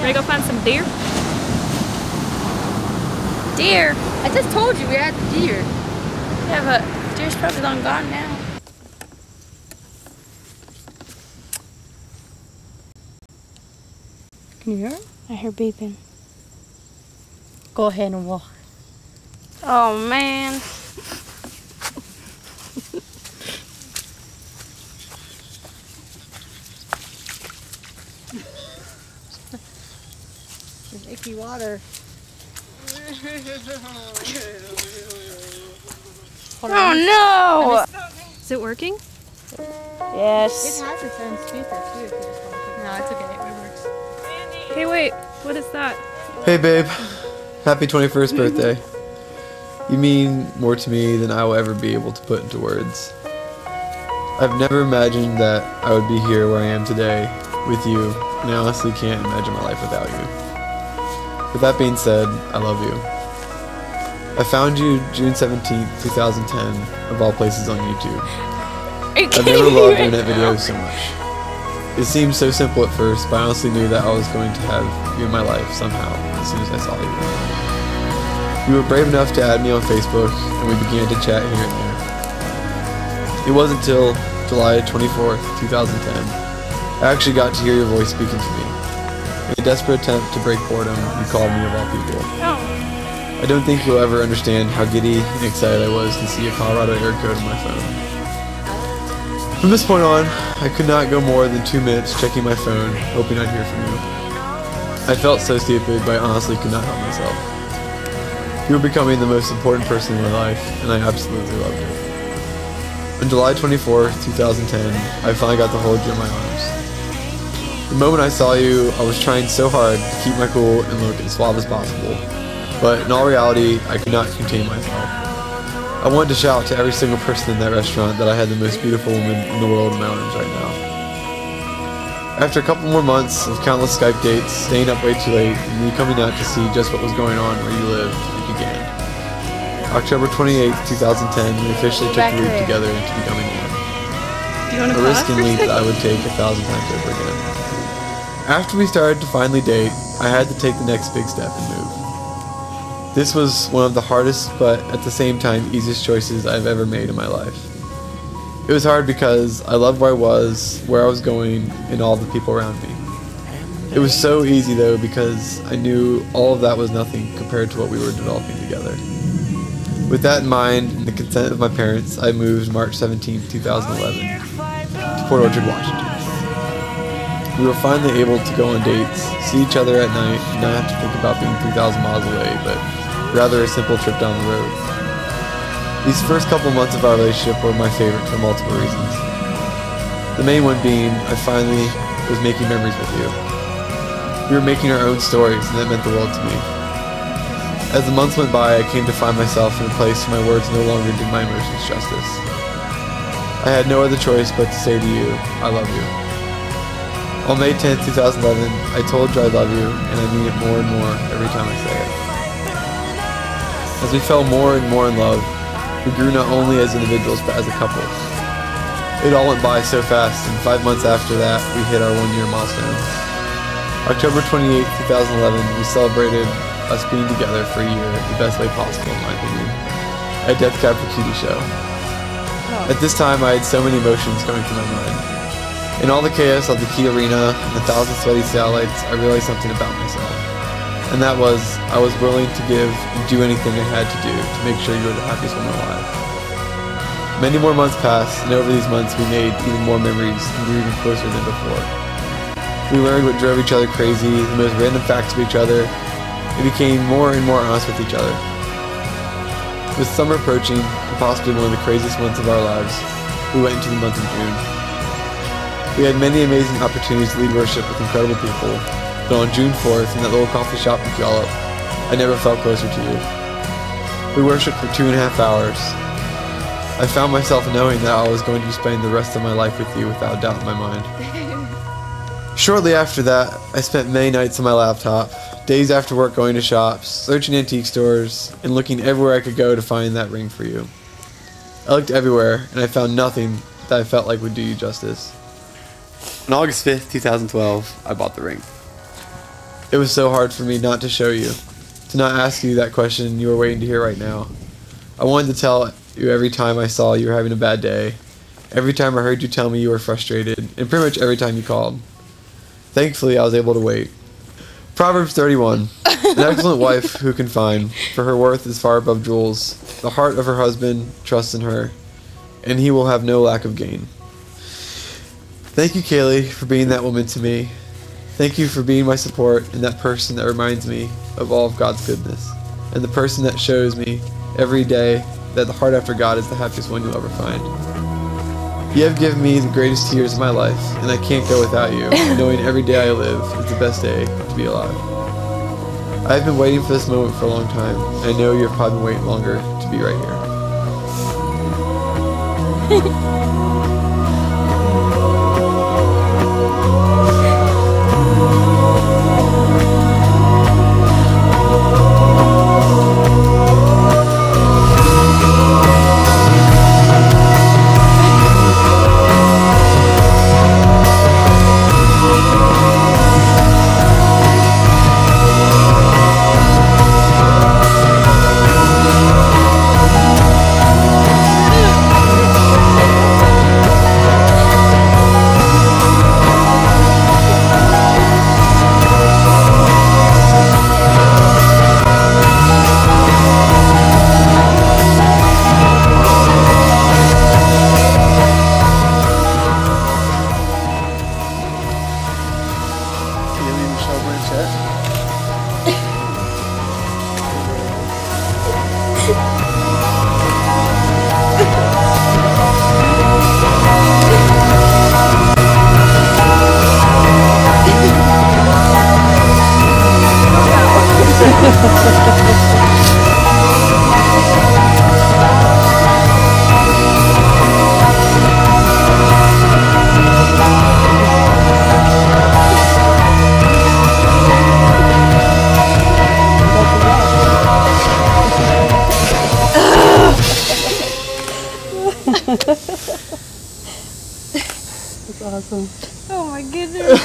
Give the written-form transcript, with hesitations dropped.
Ready to go find some deer? Deer? I just told you we had the deer. Yeah, but deer's probably long gone now. Can you hear it? I hear beeping. Go ahead and walk. Oh, man. There's icky water. Oh, no! Is it working? Yes. It has its own speaker too if you just want to. No, it's okay. It works. Hey, wait. What is that? Hey babe, happy 21st birthday. You mean more to me than I will ever be able to put into words. I've never imagined that I would be here where I am today with you, and I honestly can't imagine my life without you. With that being said, I love you. I found you June 17th, 2010, of all places on YouTube. I've never loved internet videos so much. It seemed so simple at first, but I honestly knew that I was going to have you in my life somehow as soon as I saw you. You were brave enough to add me on Facebook, and we began to chat here and there. It wasn't until July 24th, 2010, I actually got to hear your voice speaking to me. In a desperate attempt to break boredom, you called me of all people. I don't think you'll ever understand how giddy and excited I was to see a Colorado area code on my phone. From this point on, I could not go more than 2 minutes checking my phone, hoping I'd hear from you. I felt so stupid, but I honestly could not help myself. You were becoming the most important person in my life, and I absolutely loved it. On July 24th, 2010, I finally got to hold you in my arms. The moment I saw you, I was trying so hard to keep my cool and look as suave as possible, but in all reality, I could not contain myself. I wanted to shout to every single person in that restaurant that I had the most beautiful woman in the world in my arms right now. After a couple more months of countless Skype dates, staying up way too late, and me coming out to see just what was going on where you lived, it began. October 28th, 2010, we officially took the leap together into becoming one. A risk and leap that I would take 1,000 times over again. After we started to finally date, I had to take the next big step and move. This was one of the hardest, but at the same time easiest choices I've ever made in my life. It was hard because I loved where I was going, and all the people around me. It was so easy though because I knew all of that was nothing compared to what we were developing together. With that in mind, and the consent of my parents, I moved March 17, 2011 to Port Orchard, Washington. We were finally able to go on dates, see each other at night, and not have to think about being 3,000 miles away, but rather a simple trip down the road. These first couple months of our relationship were my favorite for multiple reasons. The main one being, I finally was making memories with you. We were making our own stories, and that meant the world to me. As the months went by, I came to find myself in a place where my words no longer did my emotions justice. I had no other choice but to say to you, I love you. On May 10th, 2011, I told you I love you, and I mean it more and more every time I say it. As we fell more and more in love, we grew not only as individuals, but as a couple. It all went by so fast, and 5 months after that, we hit our 1-year milestone. October 28th, 2011, we celebrated us being together for a year the best way possible, in my opinion. A Death Cab for Cutie show. At this time, I had so many emotions going through my mind. In all the chaos of the Key Arena and 1,000 sweaty satellites, I realized something about myself. And that was, I was willing to give and do anything I had to do to make sure you were the happiest woman alive. Many more months passed, and over these months we made even more memories and grew even closer than before. We learned what drove each other crazy, the most random facts of each other, and became more and more honest with each other. With summer approaching, and possibly one of the craziest months of our lives, we went into the month of June. We had many amazing opportunities to lead worship with incredible people, but on June 4th, in that little coffee shop in Puyallup, I never felt closer to you. We worshiped for 2.5 hours. I found myself knowing that I was going to be spending the rest of my life with you without a doubt in my mind. Shortly after that, I spent many nights on my laptop, days after work going to shops, searching antique stores, and looking everywhere I could go to find that ring for you. I looked everywhere, and I found nothing that I felt like would do you justice. On August 5th, 2012, I bought the ring. It was so hard for me not to show you, to not ask you that question you were waiting to hear right now. I wanted to tell you every time I saw you were having a bad day, every time I heard you tell me you were frustrated, and pretty much every time you called. Thankfully, I was able to wait. Proverbs 31. An excellent wife who can find, for her worth is far above jewels. The heart of her husband trusts in her, and he will have no lack of gain. Thank you, Kali, for being that woman to me. Thank you for being my support and that person that reminds me of all of God's goodness, and the person that shows me every day that the heart after God is the happiest one you'll ever find. You have given me the greatest years of my life, and I can't go without you, knowing every day I live is the best day to be alive. I've been waiting for this moment for a long time, and I know you've probably been waiting longer to be right here. That's awesome. Oh my goodness.